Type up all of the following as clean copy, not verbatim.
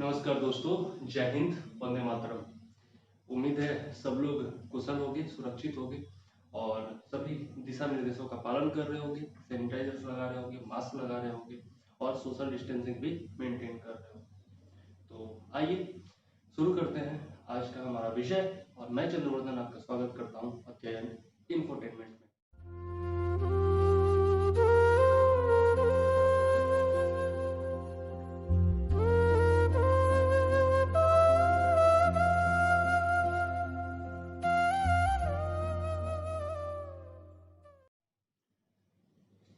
नमस्कार दोस्तों, जय हिंद, वंदे मातरम। उम्मीद है सब लोग कुशल होंगे, सुरक्षित होंगे और सभी दिशा निर्देशों का पालन कर रहे होंगे, सैनिटाइजर्स लगा रहे होंगे, मास्क लगा रहे होंगे और सोशल डिस्टेंसिंग भी मेंटेन कर रहे होंगे। तो आइए शुरू करते हैं आज का हमारा विषय और मैं चंद्रवर्धन आपका स्वागत करता हूँ अध्ययन इंफोटेनमेंट में।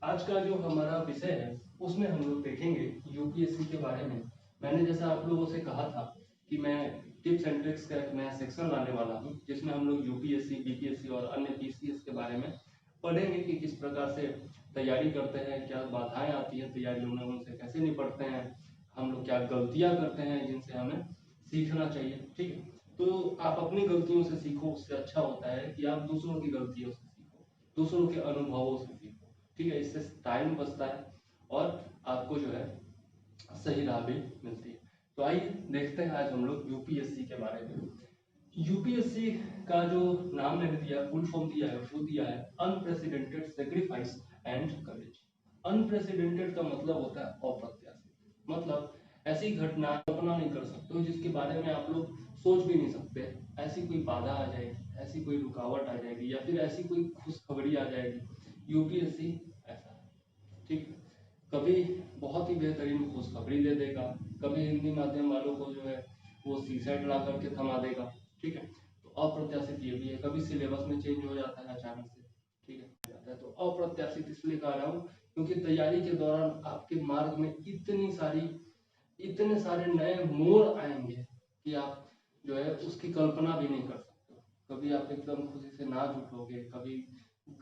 आज का जो हमारा विषय है उसमें हम लोग देखेंगे यूपीएससी के बारे में। मैंने जैसा आप लोगों से कहा था कि मैं टिप्स एंड ट्रिक्स का एक नया सेक्शन लाने वाला हूं, जिसमें हम लोग यूपीएससी, बीपीएससी और अन्य पीसीएस के बारे में पढ़ेंगे कि किस प्रकार से तैयारी करते हैं, क्या बाधाएं आती है तैयारियों में, उनसे कैसे निपटते हैं, हम लोग क्या गलतियां करते हैं जिनसे हमें सीखना चाहिए। ठीक है, तो आप अपनी गलतियों से सीखो, उससे अच्छा होता है कि आप दूसरों की गलतियों से सीखो, दूसरों के अनुभवों से सीखो। ठीक है, इससे टाइम बचता है और आपको जो है सही राह भी मिलती है। तो आइए देखते हैं आज हम लोग यूपीएससी के बारे में। यूपीएससी का जो नाम मैंने दिया, फुल फॉर्म दिया है, वो दिया है unprecedented sacrifice and courage. Unprecedented का मतलब होता है अप्रत्याशित, मतलब ऐसी घटना कल्पना नहीं कर सकते हो जिसके बारे में आप लोग सोच भी नहीं सकते। ऐसी कोई बाधा आ जाएगी, ऐसी कोई रुकावट आ जाएगी या फिर ऐसी कोई खुशखबरी आ जाएगी। यूपीएससी ऐसा है। ठीक, कभी बहुत ही बेहतरीन खुशखबरी दे देगा, कभी हिंदी माध्यम वालों को जो है वो सीसेट ला करके थमा देगा। ठीक है, तो अप्रत्याशित ये भी है, कभी सिलेबस में चेंज हो जाता है अचानक से। ठीक है, तो अप्रत्याशित इसलिए कह रहा हूँ क्योंकि तैयारी के दौरान आपके मार्ग में इतने सारे नए मोड़ आएंगे कि आप जो है उसकी कल्पना भी नहीं कर सकते। कभी आप एकदम खुशी से नाच उठोगे, कभी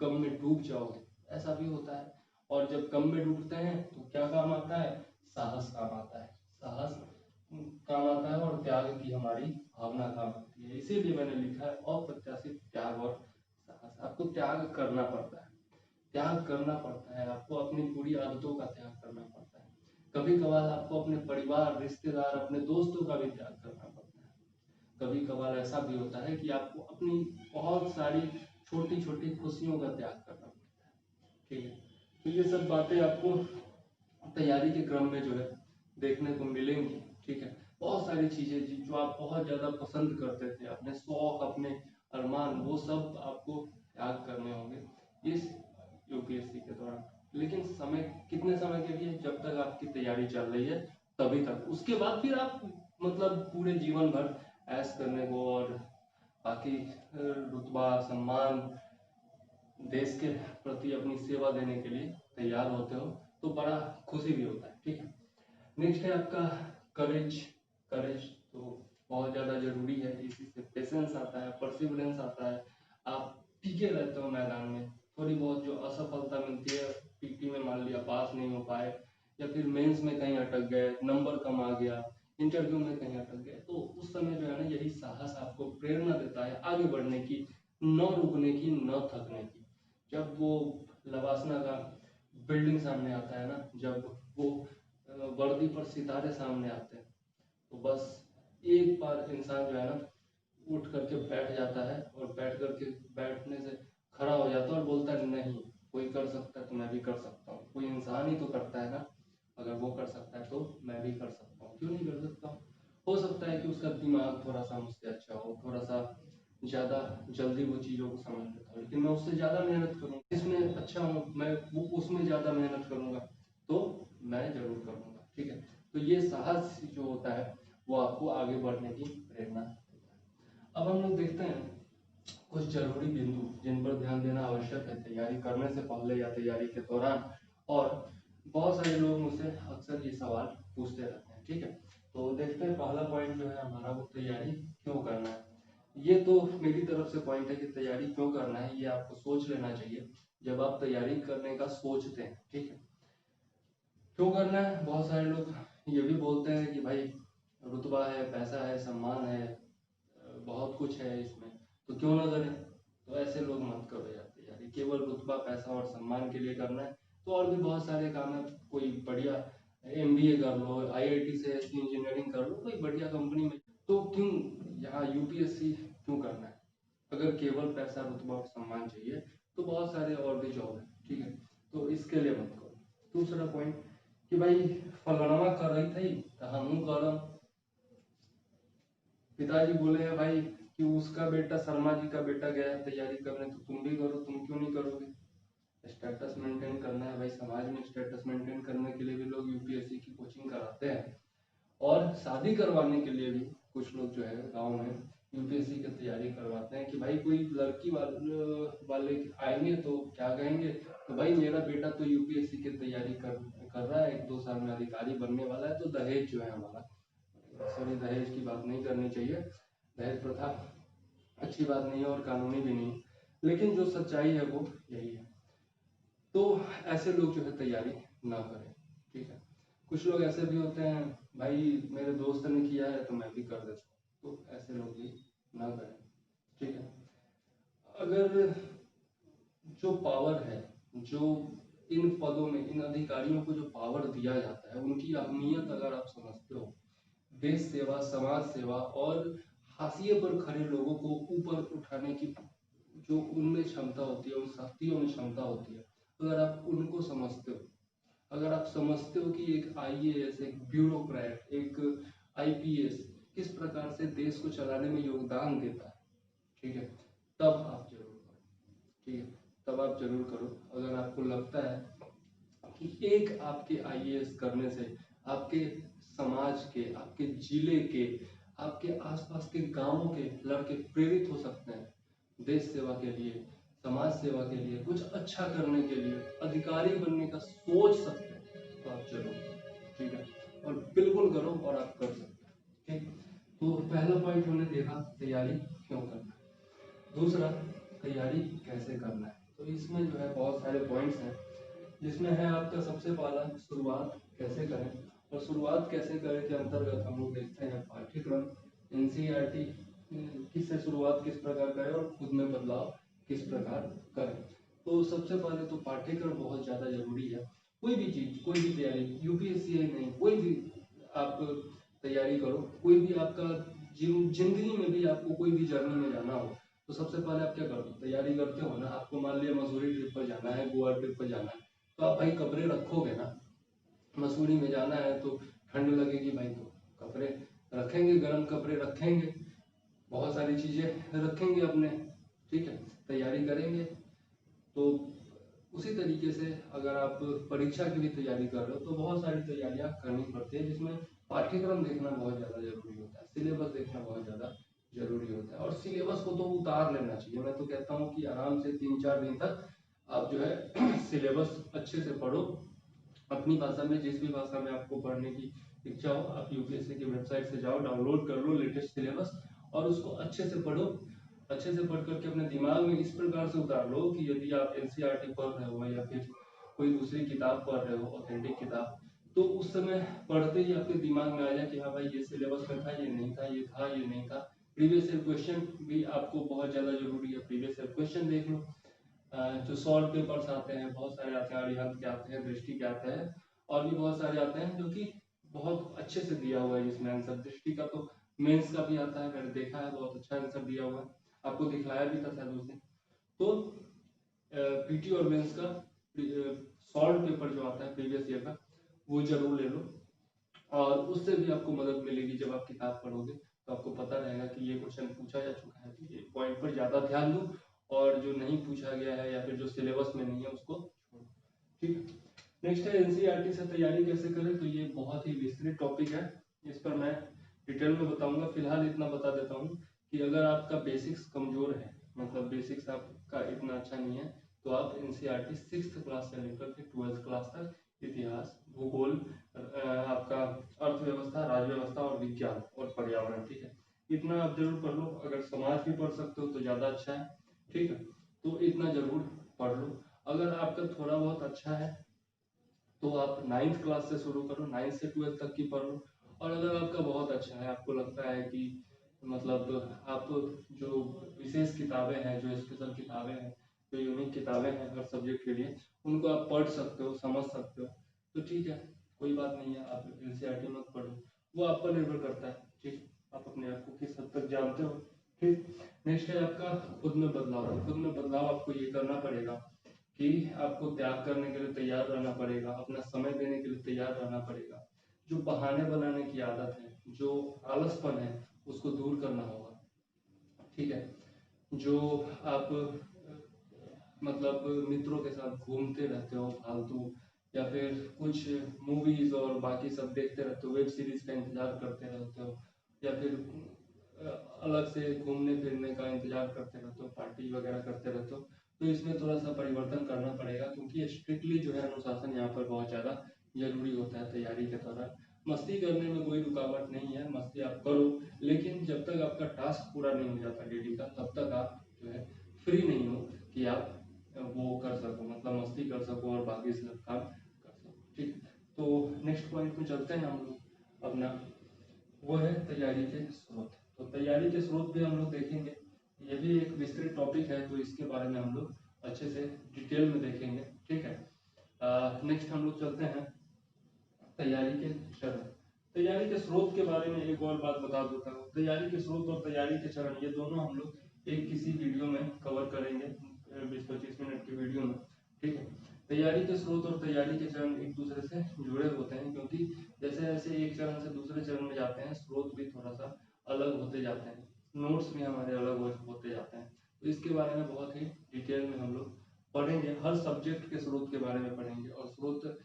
गम में डूब जाओगे, ऐसा भी होता है। और जब गम में डूबते हैं तो क्या काम आता है? साहस काम आता है। साहस काम आता है और त्याग की हमारी भावना काम आती है। इसीलिए मैंने लिखा है अप्रत्याशित त्याग और साहस। आपको त्याग करना पड़ता है, त्याग करना पड़ता है, आपको अपनी बुरी आदतों का त्याग करना पड़ता है। कभी कभार आपको अपने परिवार, रिश्तेदार, अपने दोस्तों का भी त्याग करना पड़ता है। कभी कभार ऐसा भी होता है कि आपको अपनी बहुत सारी छोटी छोटी खुशियों का त्याग करना पड़ता है। ठीक है, तो ये सब बातें आपको तैयारी के क्रम में जो है देखने को मिलेंगी। ठीक है, बहुत सारी चीजें जो आप बहुत ज्यादा पसंद करते थे, अपने शौक, अपने अरमान, वो सब आपको त्याग करने होंगे इस यूपीएससी के दौरान। लेकिन समय कितने समय के लिए? जब तक आपकी तैयारी चल रही है तभी तक। उसके बाद फिर आप मतलब पूरे जीवन भर ऐश करने को और बाकी रुतबा, सम्मान, देश के प्रति अपनी सेवा देने के लिए तैयार होते हो तो बड़ा खुशी भी होता है। ठीक है, नेक्स्ट है आपका करेज। करेज तो बहुत ज़्यादा जरूरी है, इसी से पेशेंस आता है, परसिवरेंस आता है। आप टिके रहते हो मैदान में। थोड़ी बहुत जो असफलता मिलती है, पीटी में मान लिया पास नहीं हो पाए या फिर मेंस में कहीं अटक गए, नंबर कम आ गया, इंटरव्यू में कहीं अटक गए, तो उस समय जो है ना यही साहस आपको प्रेरणा देता है आगे बढ़ने की, न रुकने की, न थकने की। जब वो लवासना का बिल्डिंग सामने आता है ना, जब वो वर्दी पर सितारे सामने आते हैं, तो बस एक बार इंसान जो है ना उठ करके बैठ जाता है और बैठने से खड़ा हो जाता है और बोलता है नहीं, कोई कर सकता है तो मैं भी कर सकता हूँ। कोई इंसान ही तो करता है ना, अगर वो कर सकता है तो मैं भी कर सकता हूँ, क्यों नहीं कर सकता हूँ। हो सकता है कि उसका दिमाग थोड़ा सा मुझसे अच्छा हो, थोड़ा सा ज़्यादा जल्दी वो चीज़ों को समझ लेता हूँ, लेकिन मैं उससे ज़्यादा मेहनत करूँगा, इसमें अच्छा हूँ मैं, वो उसमें ज़्यादा मेहनत करूँगा तो मैं जरूर करूँगा। ठीक है, तो ये साहस जो होता है वो आपको आगे बढ़ने की प्रेरणा देता है। अब हम लोग देखते हैं कुछ जरूरी बिंदु जिन पर ध्यान देना आवश्यक है तैयारी करने से पहले या तैयारी के दौरान। और बहुत सारे लोग मुझसे अक्सर ये सवाल पूछते रहते हैं। ठीक है, तो देखते हैं पहला पॉइंट जो है हमारा, वो तैयारी क्यों करना है। ये तो मेरी तरफ से पॉइंट है कि तैयारी क्यों करना है, ये आपको सोच लेना चाहिए जब आप तैयारी करने का सोचते हैं। ठीक है, क्यों करना है? बहुत सारे लोग ये भी बोलते हैं कि भाई रुतबा है, पैसा है, सम्मान है, बहुत कुछ है इसमें, तो क्यों ना करें। तो ऐसे लोग मत करो यार तैयारी केवल रुतबा, पैसा और सम्मान के लिए करना है तो और भी बहुत सारे काम है। कोई बढ़िया MBA कर लो, IIT से इंजीनियरिंग कर लो, कोई बढ़िया कंपनी में। तो क्यों यहाँ UPSC क्यों करना है? अगर केवल पैसा, रुतबा और सम्मान चाहिए तो बहुत सारे और भी जॉब है, ठीक है, तो इसके लिए मत करो। दूसरा पॉइंट कि भाई फलाना कर रही थी तो हम करम, पिताजी बोले हैं भाई कि उसका बेटा, शर्मा जी का बेटा गया है तैयारी करने, तो तुम भी करो, तुम क्यों नहीं करोगे? स्टेटस मेंटेन करना है भाई, समाज में स्टेटस मेंटेन करने के लिए भी लोग UPSC की कोचिंग कराते हैं, और शादी करवाने के लिए भी कुछ लोग जो है गांव में UPSC की तैयारी करवाते हैं कि भाई कोई लड़की वाले आएंगे तो क्या कहेंगे, तो भाई मेरा बेटा तो UPSC की तैयारी कर रहा है, 1-2 साल में अधिकारी बनने वाला है, तो दहेज जो है हमारा, सॉरी दहेज की बात नहीं करनी चाहिए, दहेज प्रथा अच्छी बात नहीं है और कानूनी भी नहीं है, लेकिन जो सच्चाई है वो यही है। तो ऐसे लोग जो है तैयारी ना करें, ठीक है। कुछ लोग ऐसे भी होते हैं, भाई मेरे दोस्त ने किया है तो मैं भी कर देता हूँ, तो ऐसे लोग भी ना करें, ठीक है। अगर जो पावर है, जो इन पदों में इन अधिकारियों को जो पावर दिया जाता है, उनकी अहमियत अगर आप समझते हो, देश सेवा, समाज सेवा और हाशिए पर खड़े लोगों को ऊपर उठाने की जो उनमें क्षमता होती है, उन शक्तियों में क्षमता होती है, अगर आप उनको समझते हो, अगर आप समझते हो कि एक IAS, एक ब्यूरोक्रेट, एक IPS किस प्रकार से देश को चलाने में योगदान देता है, ठीक है, तब आप जरूर करो, ठीक है, तब आप जरूर करो। अगर आपको लगता है कि एक आपके IAS करने से आपके समाज के, आपके जिले के, आपके आसपास के गांवों के लड़के प्रेरित हो सकते हैं देश सेवा के लिए, समाज सेवा के लिए, कुछ अच्छा करने के लिए, अधिकारी बनने का सोच सकते हैं, तो आप जरूर, ठीक है, और बिल्कुल करो, और आप कर सकते हैं, ठीक। तो पहला पॉइंट हमने देखा तैयारी क्यों करना है। दूसरा, तैयारी कैसे करना है, तो इसमें जो है बहुत सारे पॉइंट्स हैं, जिसमें है आपका सबसे पहला शुरुआत कैसे करें, और शुरुआत कैसे करें के अंतर्गत हम लोग देखते हैं पाठ्यक्रम, NCERT किससे शुरुआत किस प्रकार करें और खुद में बदलाव किस प्रकार करें। तो सबसे पहले तो पाठ्यक्रम बहुत ज़्यादा जरूरी है। कोई भी चीज़, कोई भी तैयारी, UPSC नहीं, कोई भी आप तैयारी करो, कोई भी आपका जिंदगी में भी आपको कोई भी जर्नी में जाना हो, तो सबसे पहले आप क्या करते हो, तैयारी करते हो ना। आपको मान लिया मसूरी ट्रिप पर जाना है, गोवा ट्रिप पर जाना है, तो आप भाई कपड़े रखोगे ना। मसूरी में जाना है तो ठंड लगेगी भाई, तो कपड़े रखेंगे, गर्म कपड़े रखेंगे, बहुत सारी चीज़ें रखेंगे अपने, ठीक है, तैयारी करेंगे। तो उसी तरीके से अगर आप परीक्षा की भी तैयारी कर रहे हो, तो बहुत सारी तैयारियां करनी पड़ती है, जिसमें पाठ्यक्रम देखना बहुत ज़्यादा जरूरी होता है, सिलेबस देखना बहुत ज़्यादा जरूरी होता है, और सिलेबस को तो उतार लेना चाहिए। मैं तो कहता हूँ कि आराम से 3-4 दिन तक आप जो है सिलेबस अच्छे से पढ़ो, अपनी भाषा में, जिस भी भाषा में आपको पढ़ने की इच्छा हो, आप UPSC की वेबसाइट से जाओ, डाउनलोड कर लो लेटेस्ट सिलेबस, और उसको अच्छे से पढ़ो। अच्छे से पढ़ करके अपने दिमाग में इस प्रकार से उतार लो कि यदि आप NCERT पढ़ रहे हो या फिर कोई दूसरी किताब पढ़ रहे हो, ऑथेंटिक किताब, तो उस समय पढ़ते ही आपके दिमाग में आ जाए कि हाँ भाई ये सिलेबस में था, ये नहीं था, ये था, ये नहीं था। प्रीवियस ईयर क्वेश्चन भी आपको बहुत ज़्यादा जरूरी है, प्रीवियस ईयर क्वेश्चन देख लो। जो सॉल्व पेपर्स आते हैं, बहुत सारे आते हैं, अरिहंत के आते हैं, दृष्टि के आते हैं, और भी बहुत सारे आते हैं जो कि बहुत अच्छे से दिया हुआ है जिसमें आंसर। दृष्टि का तो मेंस का भी आता है, मैंने देखा है, बहुत अच्छा आंसर दिया हुआ है, आपको दिखलाया भी था शायद उस दिन। तो PT और मेंस का सॉल्व पेपर जो आता है प्रीवियस ईयर का, वो जरूर ले लो, और उससे भी आपको मदद मिलेगी। जब आप किताब पढ़ोगे तो आपको पता रहेगा कि ये क्वेश्चन पूछा जा चुका है, तो ये पॉइंट पर ज़्यादा ध्यान दो, और जो नहीं पूछा गया है या फिर जो सिलेबस में नहीं है उसको छोड़ो, ठीक। नेक्स्ट है NCERT से तैयारी कैसे करें, तो ये बहुत ही विस्तृत टॉपिक है, इस पर मैं डिटेल में बताऊंगा। फिलहाल इतना बता देता हूँ कि अगर आपका बेसिक्स कमजोर है, मतलब बेसिक्स आपका इतना अच्छा नहीं है, तो आप NCERT 6th क्लास से लेकर के 12th क्लास तक इतिहास, भूगोल, आपका अर्थव्यवस्था, राजव्यवस्था और विज्ञान और पर्यावरण, ठीक है, इतना आप जरूर पढ़ लो। अगर समाज भी पढ़ सकते हो तो ज़्यादा अच्छा है, ठीक है, तो इतना जरूर पढ़ लो। अगर आपका थोड़ा बहुत अच्छा है तो आप 9th क्लास से शुरू करो, 9th से 12th तक की पढ़ लो। और अगर आपका बहुत अच्छा है, आपको लगता है कि मतलब आप जो विशेष किताबें हैं, जो स्पेशल किताबें हैं, जो यूनिक किताबें हैं हर सब्जेक्ट के लिए, उनको आप पढ़ सकते हो, समझ सकते हो, तो ठीक है, कोई बात नहीं है, आप एनसीईआरटी मत पढ़ो, वो आप पर निर्भर करता है। ठीक, आप अपने आप को किस हद तक जानते हो। ठीक, नेक्स्ट है आपका खुद में बदलाव। खुद में बदलाव आपको ये करना पड़ेगा कि आपको त्याग करने के लिए तैयार रहना पड़ेगा, अपना समय देने के लिए तैयार रहना पड़ेगा। जो बहाने बनाने की आदत है, जो आलसपन है, उसको दूर करना होगा। ठीक है, जो आप मतलब मित्रों के साथ घूमते रहते हो फालतू, या फिर कुछ मूवीज और बाकी सब देखते रहते हो, वेब सीरीज का इंतजार करते रहते हो, या फिर अलग से घूमने फिरने का इंतजार करते रहते हो, पार्टी वगैरह करते रहते हो, तो इसमें थोड़ा सा परिवर्तन करना पड़ेगा, क्योंकि स्ट्रिक्टली जो है अनुशासन यहाँ पर बहुत ज़्यादा जरूरी होता है तैयारी के दौरान। मस्ती करने में कोई रुकावट नहीं है, मस्ती आप करो, लेकिन जब तक आपका टास्क पूरा नहीं हो जाता डेली का, तब तक आप जो है फ्री नहीं हो कि आप वो कर सको, मतलब मस्ती कर सको और बाकी सब काम कर सको। ठीक, तो नेक्स्ट पॉइंट में चलते हैं हम लोग अपना, वो है तैयारी के स्रोत। तो तैयारी के स्रोत भी हम लोग देखेंगे, ये भी एक विस्तृत टॉपिक है, तो इसके बारे में हम लोग अच्छे से डिटेल में देखेंगे। ठीक है, नेक्स्ट हम लोग चलते हैं तैयारी के चरण। तैयारी के स्रोत के बारे में एक और बात बता देता हूँ। तैयारी के स्रोत और तैयारी के चरण, ये दोनों हम लोग एक किसी वीडियो में कवर करेंगे, 20-25 मिनट की वीडियो में। ठीक है, तैयारी के स्रोत और तैयारी के चरण एक दूसरे से जुड़े होते हैं, क्योंकि जैसे जैसे एक चरण से दूसरे चरण में जाते हैं, स्रोत भी थोड़ा सा अलग होते जाते हैं, नोट्स भी हमारे अलग होते जाते हैं। तो इसके बारे में बहुत ही डिटेल में हम लोग पढ़ेंगे, हर सब्जेक्ट के स्रोत के बारे में पढ़ेंगे, और स्रोत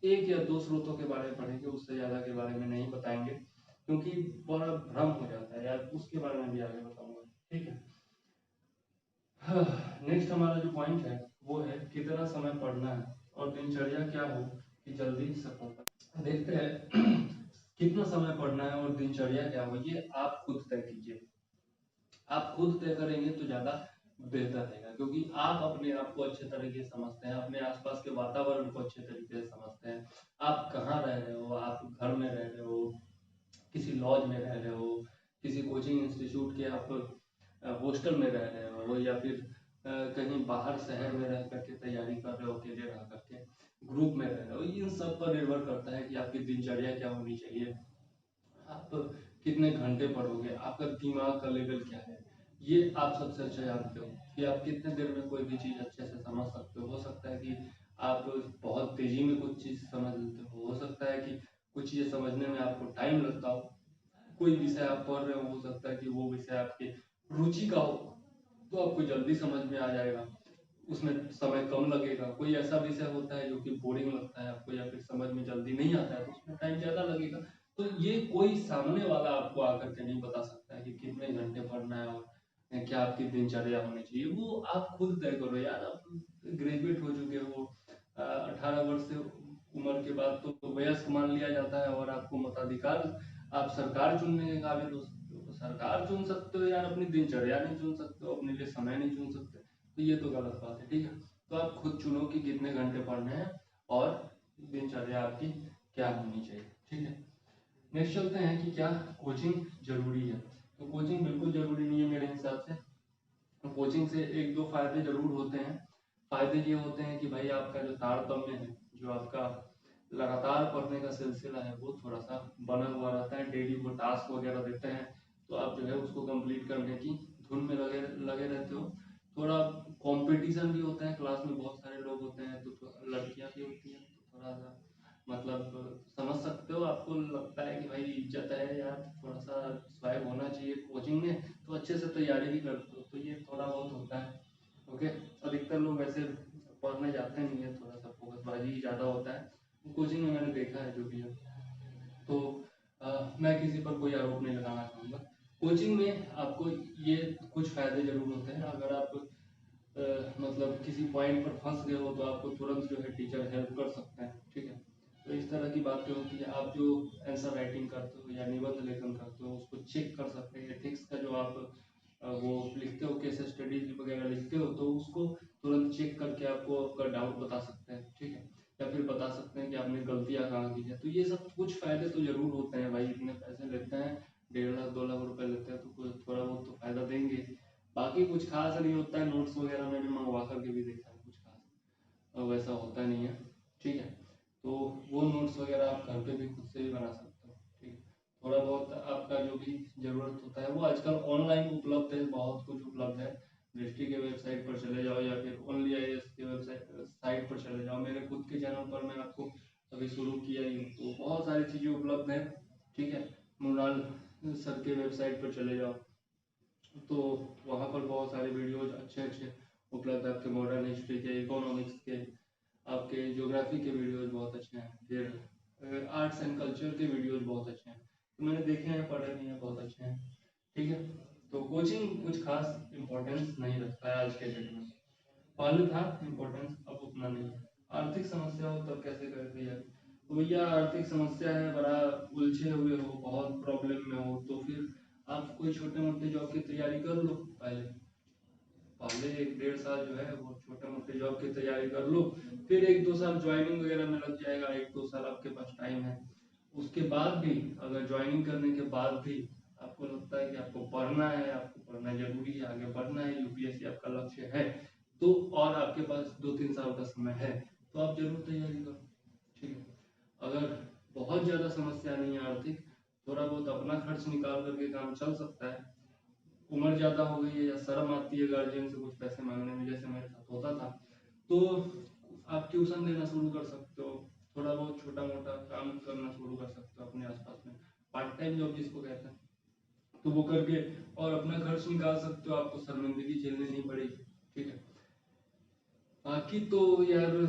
एक या दो स्रोतों के बारे में पढ़ेंगे, उससे ज़्यादा के बारे में नहीं बताएंगे, क्योंकि बड़ा भ्रम हो जाता है यार, उसके बारे में भी आगे बताऊंगा। ठीक है, नेक्स्ट हमारा जो पॉइंट है वो है कितना समय पढ़ना है और दिनचर्या क्या हो कि जल्दी सफलता। देखते हैं कितना समय पढ़ना है और दिनचर्या क्या हो, ये आप खुद तय कीजिए। आप खुद तय करेंगे तो ज्यादा बेहतर रहेगा, क्योंकि आप अपने आप को अच्छे तरीके से समझते हैं, अपने आसपास के वातावरण को अच्छे तरीके से समझते हैं। आप कहाँ रह रहे हो, आप घर में रह रहे हो, किसी लॉज में रह रहे हो, किसी कोचिंग इंस्टीट्यूट के आप हॉस्टल में रह रहे हो, या फिर कहीं बाहर शहर में रह करके तैयारी कर रहे हो, अकेले रह करके ग्रुप में रह रहे हो, इन सब पर निर्भर करता है कि आपकी दिनचर्या क्या होनी चाहिए। आप कितने घंटे पढ़ोगे, आपका दिमाग का लेवल क्या है, ये आप सबसे अच्छा जानते हो कि आप कितने देर में कोई भी चीज़ अच्छे से समझ सकते हो सकता है कि आप बहुत तेजी में कुछ चीज़ समझ लेते हो सकता है कि कुछ चीज़ें समझने में आपको टाइम लगता हो, कोई विषय आप पढ़ रहे हो सकता है कि वो विषय आपकी रुचि का हो, तो आपको जल्दी समझ में आ जाएगा, उसमें समय कम लगेगा। कोई ऐसा विषय होता है जो कि बोरिंग लगता है आपको, या फिर समझ में जल्दी नहीं आता है, तो उसमें टाइम ज़्यादा लगेगा। तो ये कोई सामने वाला आपको आकर के नहीं बता सकता है कि कितने घंटे पढ़ना है और क्या आपकी दिनचर्या होनी चाहिए, वो आप खुद तय करो यार। आप ग्रेजुएट हो चुके हो, 18 वर्ष से उम्र के बाद तो वयस्क मान लिया जाता है, और आपको मताधिकार, आप सरकार चुनने के काबिल हो सकते हो। तो सरकार चुन सकते हो यार, अपनी दिनचर्या नहीं चुन सकते हो, अपने लिए समय नहीं चुन सकते, तो ये तो गलत बात है। ठीक है, तो आप खुद चुनो कि कितने घंटे पढ़ने हैं और दिनचर्या आपकी क्या होनी चाहिए। ठीक है, नेक्स्ट चलते हैं कि क्या कोचिंग जरूरी है। तो कोचिंग बिल्कुल जरूरी नहीं है मेरे हिसाब से। कोचिंग से एक दो फायदे जरूर होते हैं। फायदे ये होते हैं कि भाई आपका जो तारतम्य है, जो आपका लगातार पढ़ने का सिलसिला है, वो थोड़ा सा बना हुआ रहता है। डेली वो टास्क वगैरह देते हैं, तो आप जो है उसको कंप्लीट करने की धुन में लगे लगे रहते हो। थोड़ा कंपटीशन भी होता है, क्लास में बहुत सारे लोग होते हैं, तो लड़कियां भी होती हैं, तो थोड़ा सा मतलब समझ सकते हो, आपको लगता है कि भाई इज्जत है यार, थोड़ा सा स्वैग होना चाहिए कोचिंग में, तो अच्छे से तैयारी भी करते हो, तो ये थोड़ा बहुत होता है। ओके, अधिकतर लोग वैसे पढ़ने जाते नहीं है, थोड़ा सा फोकसबाजी ही ज़्यादा होता है कोचिंग में, मैंने देखा है जो भी है। तो मैं किसी पर कोई आरोप नहीं लगाना चाहूँगा। कोचिंग में आपको ये कुछ फ़ायदे जरूर होते हैं। अगर आप मतलब किसी पॉइंट पर फंस गए हो, तो आपको तुरंत जो है टीचर हेल्प कर सकते हैं। ठीक है, तो इस तरह की बातें होती है। आप जो आंसर राइटिंग करते हो या निबंध लेखन करते हो, उसको चेक कर सकते हैं। एथिक्स का जो आप वो लिखते हो, केस स्टडीज वगैरह लिखते हो, तो उसको तुरंत चेक करके आपको आपका डाउट बता सकते हैं। ठीक है, या फिर बता सकते हैं कि आपने गलतियाँ कहाँ की है। तो ये सब कुछ फ़ायदे तो ज़रूर होते हैं भाई, इतने पैसे लेते हैं, 1.5-2 लाख रुपए लेते हैं, तो कुछ थोड़ा बहुत तो फ़ायदा देंगे। बाकी कुछ खास नहीं होता है, नोट्स वगैरह में भी मंगवा करके भी देखा है, कुछ खास वैसा होता नहीं है। ठीक है, तो वो नोट्स होता है, आपका जो भी ज़रूरत होता है वो आजकल ऑनलाइन उपलब्ध है, बहुत कुछ उपलब्ध है। दृष्टि के वेबसाइट पर चले जाओ या फिर ओनली आईएएस के साइट पर चले जाओ। मेरे खुद के चैनल पर मैं आपको अभी शुरू किया ही हूँ, तो बहुत सारी चीज़ें उपलब्ध हैं। ठीक है, मृणाल सर के वेबसाइट पर चले जाओ, तो वहाँ पर बहुत सारे वीडियोज अच्छे उपलब्ध है। आपके मॉडर्न हिस्ट्री के, इकोनॉमिक्स के, आपके ज्योग्राफी के वीडियोज बहुत अच्छे हैं। फिर आर्ट्स एंड कल्चर के वीडियोज बहुत अच्छे हैं, तो मैंने देखे हैं, पढ़े भी हैं, बहुत अच्छे हैं। ठीक है, तो कोचिंग कुछ खास इम्पोर्टेंस नहीं रखता है आज के डेट में। पहले था इम्पोर्टेंस, अब उतना नहीं है। आर्थिक समस्या हो तब कैसे करते यार, तो भैया आर्थिक समस्या है, बड़ा उलझे हुए हो, बहुत प्रॉब्लम में हो, तो फिर आप कोई छोटे मोटे जॉब की तैयारी कर लो। पहले पहले 1-1.5 साल जो है वो छोटे मोटे जॉब की तैयारी कर लो, फिर 1-2 साल ज्वाइनिंग वगैरह में लग जाएगा। 1-2 साल आपके पास टाइम है। उसके बाद भी अगर ज्वाइनिंग करने के बाद भी आपको लगता है कि आपको पढ़ना है, आपको पढ़ना जरूरी है, आगे बढ़ना है, यूपीएससी आपका लक्ष्य है, तो और आपके पास 2-3 साल का समय है, तो आप जरूर तैयारी करो। ठीक है, अगर बहुत ज़्यादा समस्या नहीं है आर्थिक, थोड़ा बहुत अपना खर्च निकाल करके काम चल सकता है, उम्र ज़्यादा हो गई है या शर्म आती है गार्जियन से कुछ पैसे मांगने में, जैसे मेरे साथ होता था, तो आप ट्यूशन देना शुरू कर सकते हो। थोड़ा बहुत छोटा मोटा काम करना शुरू कर सकते हो अपने आसपास में, पार्ट टाइम जॉब जिसको कहते हैं, तो वो करके और अपना खर्च निकाल सकते हो, आपको शर्मिंदगी झेलनी नहीं पड़ेगी। ठीक है, बाकी तो यार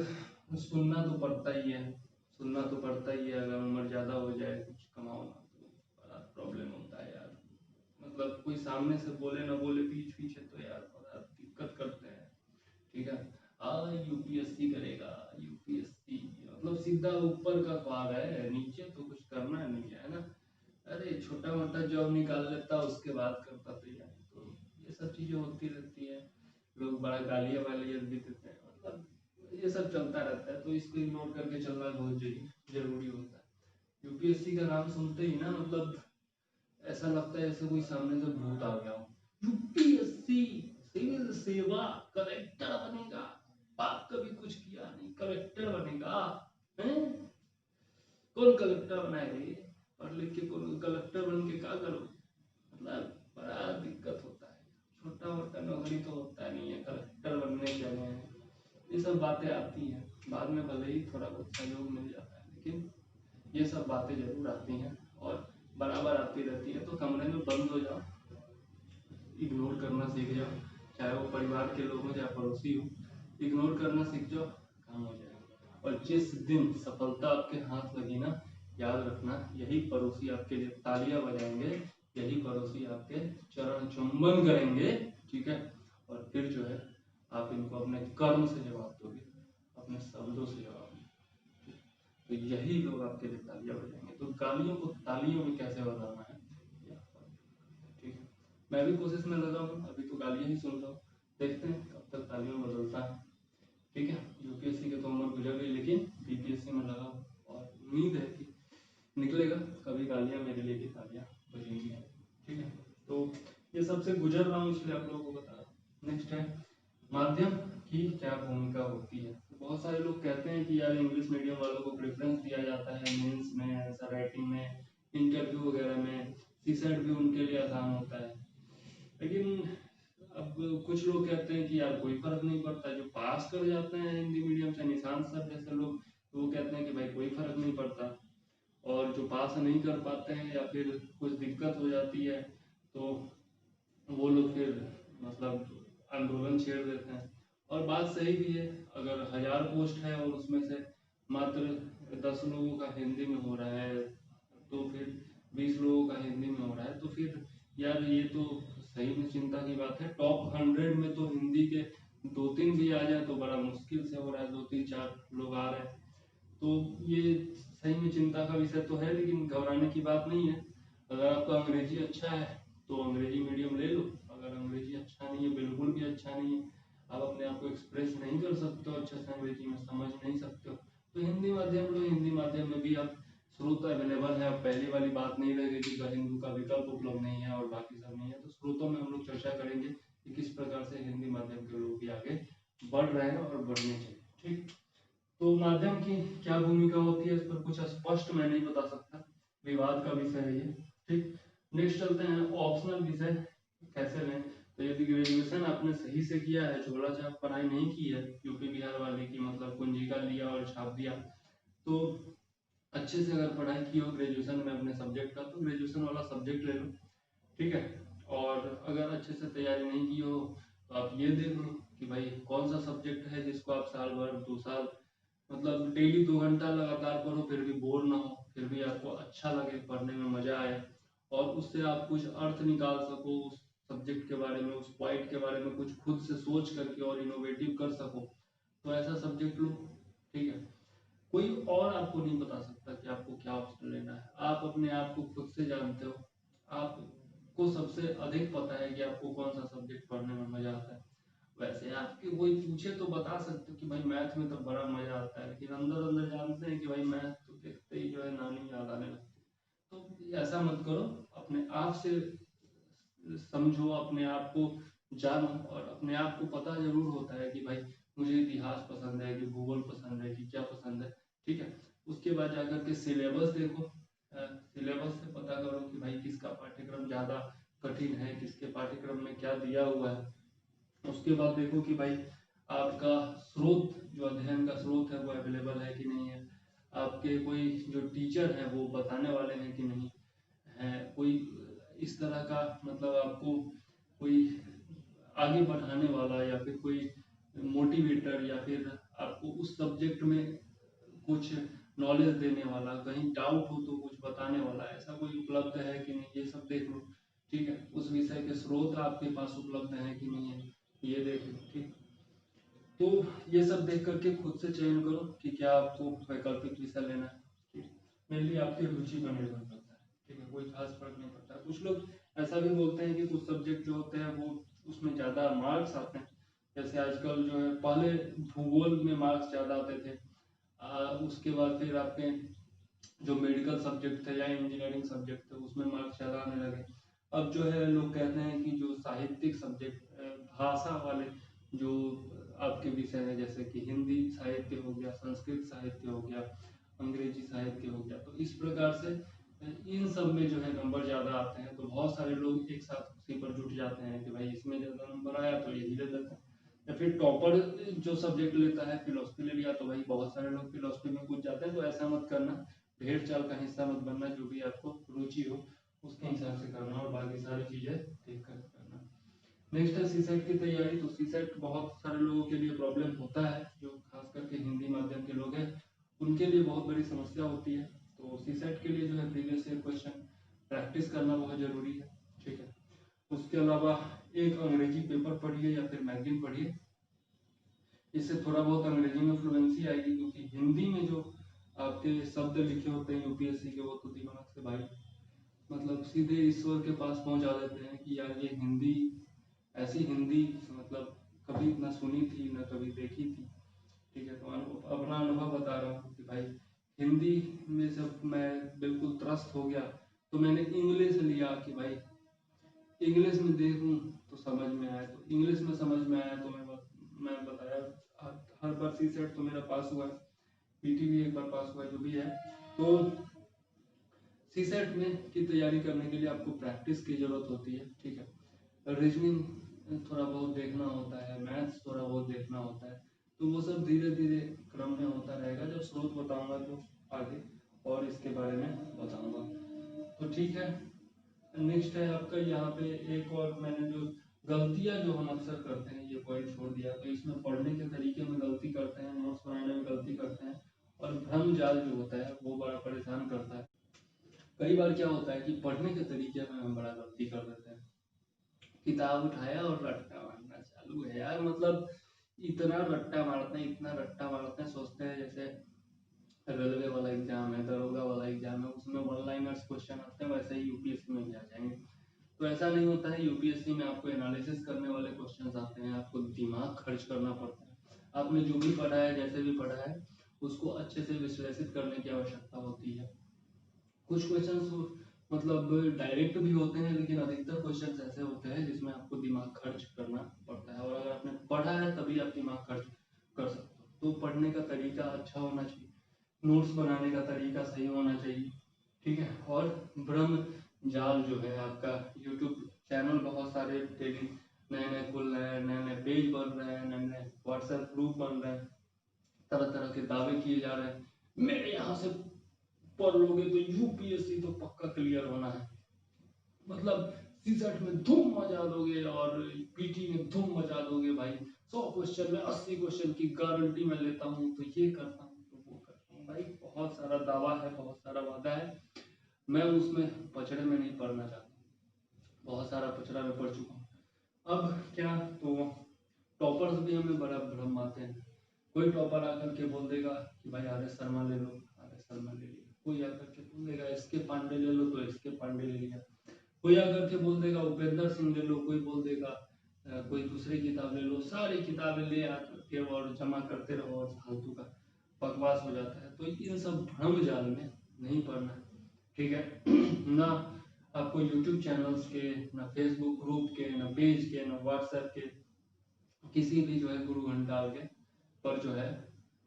सुनना तो पड़ता ही है, सुनना तो पड़ता ही है। अगर उम्र ज़्यादा हो जाए, कुछ कमाओ ना, तो बड़ा प्रॉब्लम होता है यार। मतलब कोई सामने से बोले ना बोले, पीछ पीछे तो यार बड़ा दिक्कत करते हैं। ठीक है, यूपीएससी करेगा, यूपीएससी मतलब सीधा ऊपर का ख्वाब है, नीचे तो कुछ करना नहीं है ना। अरे छोटा मोटा जॉब निकाल लेता, उसके बाद करता तैयारी, तो ये सब चीजें होती रहती है। लोग बड़ा गालियां वालियां भी देते हैं, मतलब ये सब चलता रहता है, तो इसको इग्नोर करके चलना बहुत जरूरी होता है। यूपीएससी का नाम सुनते ही ना, मतलब ऐसा लगता है जैसे कोई सामने से भूत आ गया हो। यूपीएससी, सिविल सेवा, कलेक्टर बनेगा, बाप कभी कुछ किया नहीं, कलेक्टर बनेगा। हैं? कौन कलेक्टर बनाए रे? पढ़ लिख के कौन कलेक्टर बन के क्या करो? मतलब बड़ा दिक्कत होता है। छोटा मोटा नौकरी तो होता नहीं है, कलेक्टर बनने के लिए ये सब बातें आती हैं। बाद में भले ही थोड़ा बहुत सहयोग मिल जाता है, लेकिन ये सब बातें जरूर आती हैं और बराबर आती रहती है। तो कमरे में बंद हो जाओ, इग्नोर करना सीख जाओ, चाहे वो परिवार के लोग हो चाहे पड़ोसी हो, इग्नोर करना सीख जाओ, काम हो जाएगा। और जिस दिन सफलता आपके हाथ लगी ना, याद रखना यही पड़ोसी आपके लिए तालियां बजाएंगे, यही पड़ोसी आपके चरण चुंबन करेंगे। ठीक है, और फिर जो है आप इनको अपने कर्म से जवाब दोगे, अपने शब्दों से जवाब दोगे, तो यही लोग आपके लिए तालियां बजाएंगे। तो गालियों को तालियों में कैसे बदलना है, ठीक है, मैं भी कोशिश में लगा हूँ। अभी तो गालियां ही सुन रहा हूँ, देखते हैं कब तक तालियों में बदलता है। ठीक है, यूपीएससी के तो उम्र गुजर गई, लेकिन बीपीएससी में लगा हूँ और उम्मीद है कि निकलेगा। कभी गालियां मेरे लिए भी तालियां बजेंगी। ठीक है, तो ये सबसे गुजर रहा हूँ, इसलिए आप लोगों को बता रहा हूँ। नेक्स्ट है माध्यम की क्या भूमिका होती है। बहुत सारे लोग कहते हैं कि यार इंग्लिश मीडियम वालों को प्रेफरेंस दिया जाता है मेंस में, आंसर राइटिंग में, इंटरव्यू वगैरह में, सीसेट भी उनके लिए आसान होता है। लेकिन अब कुछ लोग कहते हैं कि यार कोई फर्क नहीं पड़ता, जो पास कर जाते हैं हिंदी मीडियम से, निशांत सर जैसे लोग, तो वो कहते हैं कि भाई कोई फर्क नहीं पड़ता। और जो पास नहीं कर पाते हैं या फिर कुछ दिक्कत हो जाती है, तो वो लोग फिर मतलब आंदोलन छेड़ देते हैं। और बात सही भी है, अगर 1000 पोस्ट है और उसमें से मात्र 10 लोगों का हिंदी में हो रहा है, तो फिर 20 लोगों का हिंदी में हो रहा है, तो फिर यार ये तो सही में चिंता की बात है। टॉप 100 में तो हिंदी के 2-3 भी आ जाए तो बड़ा मुश्किल से हो रहा है, 2-3-4 लोग आ रहे हैं, तो ये सही में चिंता का विषय तो है, लेकिन घबराने की बात नहीं है। अगर आपका अंग्रेजी अच्छा है तो अंग्रेजी मीडियम ले लो, अगर अंग्रेजी अच्छा नहीं है, बिल्कुल भी अच्छा नहीं है, आप अपने आप को एक्सप्रेस नहीं कर सकते हो अच्छे से अंग्रेजी में, समझ नहीं सकते हो, तो हिंदी माध्यम लो। हिंदी माध्यम में भी आप स्रोत अवेलेबल है। अब पहली वाली बात नहीं रहेगी कि हिंदू का विकल्प उपलब्ध नहीं है और बाकी सब नहीं है। तो स्रोतों में हम लोग चर्चा करेंगे कि किस प्रकार से हिंदी माध्यम के लोग भी आगे बढ़ रहे हैं और बढ़ने चाहिए। ठीक, तो माध्यम की क्या भूमिका होती है, इस पर कुछ स्पष्ट मैं नहीं बता सकता, विवाद का विषय है ये। ठीक, नेक्स्ट चलते हैं ऑप्शनल विषय कैसे लें। तो यदि ग्रेजुएशन आपने सही से किया है, झोला छाप पढ़ाई नहीं की है यूपी बिहार वाले की, मतलब कुंजिका लिया और छाप दिया, तो अच्छे से अगर पढ़ाई की हो ग्रेजुएशन में अपने सब्जेक्ट का, तो ग्रेजुएशन वाला सब्जेक्ट ले लो, ठीक है। और अगर अच्छे से तैयारी नहीं की हो तो आप ये देख लो कि भाई कौन सा सब्जेक्ट है जिसको आप साल भर 2 साल मतलब डेली 2 घंटा लगातार पढ़ो, फिर भी बोर ना हो, फिर भी आपको अच्छा लगे, पढ़ने में मजा आए, और उससे आप कुछ अर्थ निकाल सको उस सब्जेक्ट के बारे में, उस पॉइंट के बारे में कुछ खुद से सोच करके और इनोवेटिव कर सको, तो ऐसा सब्जेक्ट लो, ठीक है। कोई और आपको नहीं बता सकता कि आपको क्या ऑप्शन लेना है, आप अपने आप को खुद से जानते हो, आपको सबसे अधिक पता है कि आपको कौन सा सब्जेक्ट पढ़ने में मजा आता है। वैसे आपके कोई पूछे तो बता सकते हो कि भाई मैथ में तो बड़ा मजा आता है, लेकिन अंदर अंदर जानते हैं कि भाई मैथ तो देखते ही जो है नानी याद आने लगती है। तो ऐसा मत करो, अपने आप से समझो, अपने आप को जानो, और अपने आप को पता जरूर होता है कि भाई मुझे इतिहास पसंद है कि भूगोल पसंद है कि क्या पसंद है, ठीक है। उसके बाद जाकर के सिलेबस देखो, सिलेबस से पता करो कि भाई किसका पाठ्यक्रम ज़्यादा कठिन है, किसके पाठ्यक्रम में क्या दिया हुआ है। उसके बाद देखो कि भाई आपका स्रोत, जो अध्ययन का स्रोत है वो अवेलेबल है कि नहीं है, आपके कोई जो टीचर है वो बताने वाले हैं कि नहीं है, कोई इस तरह का मतलब आपको कोई आगे बढ़ाने वाला या फिर कोई मोटिवेटर या फिर आपको उस सब्जेक्ट में कुछ नॉलेज देने वाला, कहीं डाउट हो तो कुछ बताने वाला, ऐसा कोई उपलब्ध है कि नहीं, ये सब देख लो, ठीक है। उस विषय के स्रोत आपके पास उपलब्ध है कि नहीं है, ये देख लो, ठीक। तो ये सब देख करके खुद से चयन करो कि क्या आपको वैकल्पिक विषय लेना है, ठीक। मेनली आपकी रुचि पर निर्भर करता है, ठीक है, कोई खास फर्क नहीं पड़ता। कुछ लोग ऐसा भी बोलते हैं कि कुछ सब्जेक्ट जो होते हैं वो उसमें ज़्यादा मार्क्स आते हैं, जैसे आजकल जो है पहले भूगोल में मार्क्स ज़्यादा आते थे, उसके बाद फिर आपके जो मेडिकल सब्जेक्ट थे या इंजीनियरिंग सब्जेक्ट थे उसमें मार्क्स ज़्यादा आने लगे। अब जो है लोग कहते हैं कि जो साहित्यिक सब्जेक्ट, भाषा वाले जो आपके विषय हैं, जैसे कि हिंदी साहित्य हो गया, संस्कृत साहित्य हो गया, अंग्रेजी साहित्य हो गया, तो इस प्रकार से इन सब में जो है नंबर ज़्यादा आते हैं, तो बहुत सारे लोग एक साथ उसी पर जुट जाते हैं कि भाई इसमें ज़्यादा नंबर आया तो यही ले लेते हैं। या फिर टॉपर जो सब्जेक्ट लेता है फिलोसफी ले लिया, तो भाई बहुत सारे लोग फिलोसफी में कूद जाते हैं। तो ऐसा मत करना, भेड़ चाल का हिस्सा मत बनना, जो भी आपको रुचि हो उसके हिसाब से करना, और बाकी सारी चीज़ें देख कर करना। नेक्स्ट है सीसेट की तैयारी। तो सीसेट बहुत सारे लोगों के लिए प्रॉब्लम होता है, जो खास करके हिंदी माध्यम के लोग हैं उनके लिए बहुत बड़ी समस्या होती है। तो सीसेट के लिए जो है प्रीवियस ईयर क्वेश्चन प्रैक्टिस करना बहुत जरूरी है, ठीक है। उसके अलावा एक अंग्रेजी पेपर पढ़िए या फिर मैगजीन पढ़िए, इससे थोड़ा बहुत अंग्रेजी में फ्लुएंसी आएगी, क्योंकि हिंदी में जो आपके शब्द लिखे होते हैं यूपीएससी के, वो तो दिमाग से भाई मतलब सीधे ईश्वर के पास पहुंचा देते हैं कि यार ये हिंदी, ऐसी हिंदी मतलब कभी ना सुनी थी ना कभी देखी थी, ठीक है। तो अपना अनुभव बता रहा हूँ कि भाई हिंदी में जब मैं बिल्कुल त्रस्त हो गया, तो मैंने इंग्लिश लिया कि भाई इंग्लिश में देखूं तो समझ में आया, तो इंग्लिश में समझ में आया, तो मैं बताया हर बार सी सेट तो मेरा पास हुआ है, पीटी भी एक बार पास हुआ है, जो भी है। तो सी सेट में की तैयारी करने के लिए आपको प्रैक्टिस की जरूरत होती है, ठीक है। रीजनिंग थोड़ा बहुत देखना होता है, मैथ्स थोड़ा बहुत देखना होता है, तो वो सब धीरे धीरे क्रम में होता रहेगा। जब स्रोत बताऊंगा तो आगे और इसके बारे में बताऊंगा, तो ठीक है। नेक्स्ट है आपका यहाँ पे एक और, मैंने जो गलतियाँ जो हम अक्सर करते हैं ये पॉइंट छोड़ दिया, तो इसमें पढ़ने के तरीके में गलती करते हैं, नोट्स बनाने में गलती करते हैं, और भ्रम जाल जो होता है वो बड़ा परेशान करता है। कई बार क्या होता है कि पढ़ने के तरीके में हम बड़ा गलती कर देते हैं, किताब उठाया और रट्टा मारना चालू है यार, मतलब इतना रट्टा मारते हैं, इतना रट्टा मारते हैं, सोचते हैं जैसे रेलवे वाला एग्जाम है, दरोगा वाला एग्जाम है, उसमें वन लाइनर्स क्वेश्चन आते हैं, वैसे ही यूपीएससी में भी आ जाएंगे। तो ऐसा नहीं होता है, यूपीएससी में आपको एनालिसिस करने वाले क्वेश्चंस आते हैं, आपको दिमाग खर्च करना पड़ता है, आपने जो भी पढ़ा है जैसे भी पढ़ा है उसको अच्छे से विश्लेषित करने की आवश्यकता होती है। कुछ क्वेश्चंस मतलब डायरेक्ट भी होते हैं, लेकिन अधिकतर क्वेश्चंस ऐसे होते हैं जिसमें आपको दिमाग खर्च करना पड़ता है, और अगर आपने पढ़ा है तभी आप दिमाग खर्च कर सकते हो। तो पढ़ने का तरीका अच्छा होना चाहिए, नोट्स बनाने का तरीका सही होना चाहिए, ठीक है। और भ्रम जाल जो है आपका यूट्यूब चैनल बहुत सारे डेली नए नए खुल रहे हैं, नए नए पेज बन रहे हैं, नए नए व्हाट्सएप ग्रुप बन रहे हैं, तरह तरह के दावे किए जा रहे हैं मेरे यहाँ से पढ़ लोगे तो यूपीएससी तो पक्का क्लियर होना है, मतलब सीसेट में धूम मचा दोगे और पीटी में धूम मचा दोगे भाई, 100 क्वेश्चन में 80 क्वेश्चन की गारंटी मैं लेता हूँ, तो ये करता हूँ तो वो करता हूँ भाई। बहुत सारा दावा है, बहुत सारा वादा है, मैं उसमें पचड़े में नहीं पड़ना चाहता, बहुत सारा पचड़ा में पड़ चुका हूँ। अब क्या, तो टॉपर्स भी हमें बड़ा भ्रम आते हैं। कोई टॉपर आकर के बोल देगा कि भाई आर एस शर्मा ले लो, आर एस शर्मा ले लिया। कोई आकर के बोल देगा एस के पांडे ले लो, तो एस के पांडे ले लिया। कोई आकर के बोल देगा उपेंद्र सिंह ले लो, कोई बोल देगा कोई दूसरी किताब ले लो। सारी किताबें ले आकर के और जमा करते रहो और फालतू का बकवास हो जाता है। तो इन सब भ्रम जाल में नहीं पड़ना है, ठीक है। ना आपको यूट्यूब चैनल्स के, ना फेसबुक ग्रुप के, ना पेज के, ना व्हाट्सएप के किसी भी जो है गुरु घंटाल के पर जो है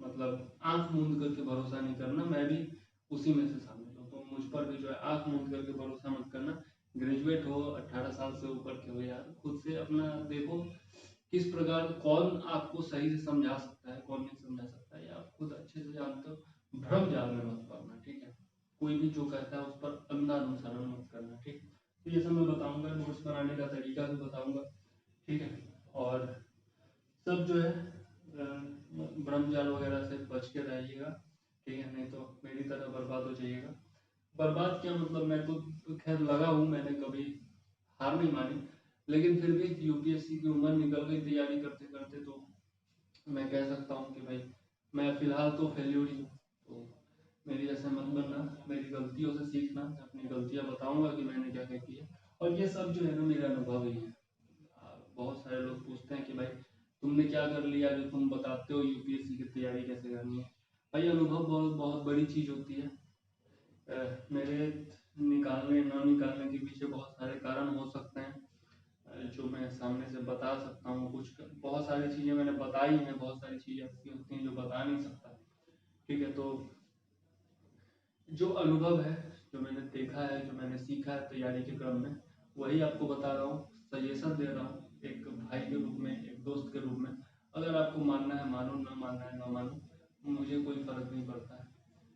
मतलब आंख मूंद करके भरोसा नहीं करना। मैं भी उसी में से शामिल हूँ, तो मुझ पर भी जो है आंख मूंद करके भरोसा मत करना। ग्रेजुएट हो, 18 साल से ऊपर के हो यार, खुद से अपना देखो किस प्रकार कौन आपको सही से समझा सकता है, कौन नहीं समझा सकता है, आप खुद अच्छे से जानते हो। भ्रम जाल में मत पड़ना, ठीक है। कोई भी जो कहता है उस पर अंधा अनुसरण मत करना, ठीक। तो ये सब मैं बताऊंगा, नोट्स बनाने का तरीका भी बताऊंगा, ठीक है। और सब जो है भ्रम जाल वगैरह से बच के रहिएगा, ठीक है, नहीं तो मेरी तरह बर्बाद हो जाइएगा। बर्बाद क्या मतलब, मैं तो खैर लगा हूँ, मैंने कभी हार नहीं मानी, लेकिन फिर भी यूपीएससी की उम्र निकल गई तैयारी करते करते, तो मैं कह सकता हूँ कि भाई मैं फिलहाल तो फेल्यूर ही हूँ। तो मेरी जैसे मत बनना, मेरी गलतियों से सीखना, मैं अपनी गलतियाँ बताऊंगा कि मैंने क्या क्या किया। और ये सब जो है ना मेरा अनुभव ही है। बहुत सारे लोग पूछते हैं कि भाई तुमने क्या कर लिया जो तुम बताते हो यूपीएससी की तैयारी कैसे करनी है। भाई अनुभव बहुत बहुत बड़ी चीज़ होती है। मेरे निकालने ना निकालने के पीछे बहुत सारे कारण हो सकते हैं, जो मैं सामने से बता सकता हूँ। कुछ बहुत सारी चीज़ें मैंने बताई हैं, बहुत सारी चीज़ें ऐसी होती हैं जो बता नहीं सकता, ठीक है। तो जो अनुभव है, जो मैंने देखा है, जो मैंने सीखा है तैयारी के क्रम में, वही आपको बता रहा हूँ, सजेशन दे रहा हूँ एक भाई के रूप में, एक दोस्त के रूप में। अगर आपको मानना है मानो, ना मानना है ना मानो, मुझे कोई फर्क नहीं पड़ता है।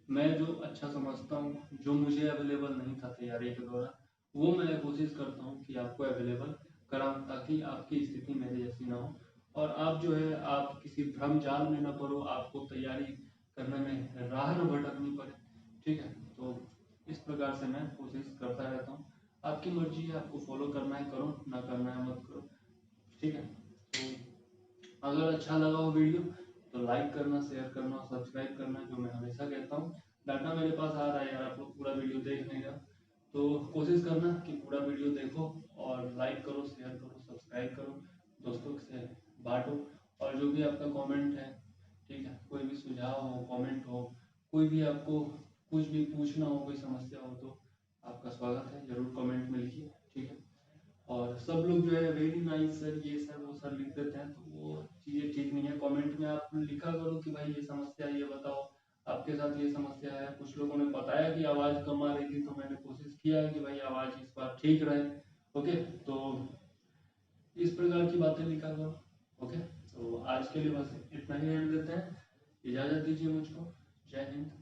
मैं जो अच्छा समझता हूँ, जो मुझे अवेलेबल नहीं था तैयारी के दौरान, वो मैं कोशिश करता हूँ कि आपको अवेलेबल कराऊँ, ताकि आपकी स्थिति मेरे जैसी ना हो और आप जो है आप किसी भ्रम जाल में ना पड़ो, आपको तैयारी करने में राह न भटकनी पड़े, ठीक है। तो इस प्रकार से मैं कोशिश करता रहता हूँ। आपकी मर्जी है, आपको फॉलो करना है करो, ना करना है मत करो, ठीक है। तो अगर अच्छा लगा हो वीडियो तो लाइक करना, शेयर करना और सब्सक्राइब करना, जो मैं हमेशा कहता हूँ। डाटा मेरे पास आ रहा है यार, आप लोग पूरा वीडियो देख नहीं रहे, तो कोशिश करना कि पूरा वीडियो देखो और लाइक करो, शेयर करो, सब्सक्राइब करो, दोस्तों से बांटो। और जो भी आपका कमेंट है, ठीक है, कोई भी सुझाव हो, कमेंट हो, कोई भी आपको कुछ भी पूछना हो, कोई समस्या हो, तो आपका स्वागत है, जरूर कमेंट में लिखिए, ठीक है। और सब लोग जो है वेरी नाइस सर, ये सर वो सर लिख देते हैं, तो वो चीज़ें ठीक नहीं है। कमेंट में आप लिखा करो कि भाई ये समस्या है, ये बताओ आपके साथ ये समस्या है। कुछ लोगों ने बताया कि आवाज़ कम आ रही थी, तो मैंने कोशिश किया है कि भाई आवाज़ इस बार ठीक रहे, ओके। तो इस प्रकार की बातें लिखा करो, ओके। तो आज के लिए बस इतना ही रहने देते हैं, इजाज़त दीजिए मुझको। जय हिंद।